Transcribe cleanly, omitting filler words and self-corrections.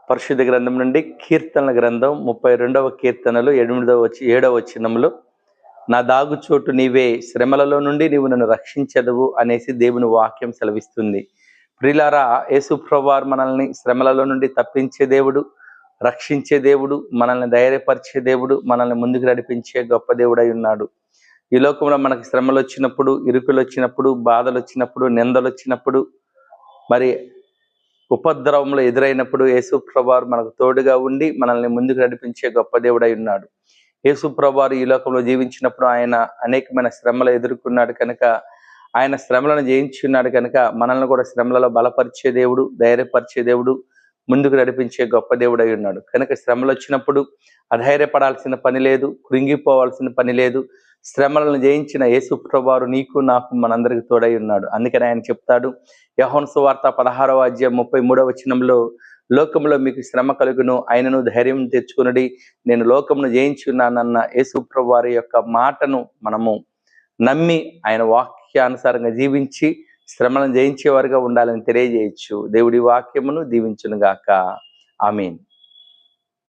పరిశుద్ధ గ్రంథం నుండి కీర్తనల గ్రంథం 32వ కీర్తనలు 7వ వచనములో, నా దాగుచోటు నీవే, శ్రమలలో నుండి నీవు నన్ను రక్షించదవు అనేసి దేవుని వాక్యం సెలవిస్తుంది. ప్రియులారా, యేసు ప్రభువారు మనల్ని శ్రమలలో నుండి తప్పించే దేవుడు, రక్షించే దేవుడు, మనల్ని ధైర్యపరిచే దేవుడు, మనల్ని ముందుకు నడిపించే గొప్ప దేవుడై ఉన్నాడు. ఈ లోకంలో మనకి శ్రమలు వచ్చినప్పుడు, ఇరుకులు వచ్చినప్పుడు, బాధలు వచ్చినప్పుడు, నిందలు వచ్చినప్పుడు, మరి ఉపద్రవంలో ఎదురైనప్పుడు యేసు ప్రభువారు మనకు తోడుగా ఉండి మనల్ని ముందుకు నడిపించే గొప్ప దేవుడై ఉన్నాడు. యేసు ప్రభువారు ఈ లోకంలో జీవించినప్పుడు ఆయన అనేకమైన శ్రమలు ఎదుర్కొన్నాడు కనుక, ఆయన శ్రమలను జయించి ఉన్నాడు కనుక మనల్ని కూడా శ్రమలలో బలపరిచే దేవుడు, ధైర్యపరిచే దేవుడు, ముందుకు నడిపించే గొప్ప దేవుడై ఉన్నాడు. కనుక శ్రమలు వచ్చినప్పుడు అధైర్యపడాల్సిన పని లేదు, కృంగిపోవాల్సిన పని లేదు. శ్రమలను జయించిన యేసు ప్రభువారు నీకు నాకు మనందరికి తోడై ఉన్నాడు. అందుకని ఆయన చెప్తాడు, యోహాను సువార్త 16వ అధ్యాయం 33వ వచనంలో, లోకంలో మీకు శ్రమ కలుగును, ఆయనను ధైర్యం తెచ్చుకునుడి, నేను లోకమును జయించి ఉన్నానన్న యేసు ప్రభువారి యొక్క మాటను మనము నమ్మి ఆయన వాక్యానుసారంగా జీవించి శ్రమలను జయించేవారుగా ఉండాలని తెలియజేయచ్చు. దేవుడి వాక్యమును దీవించును గాక. ఆమేన్.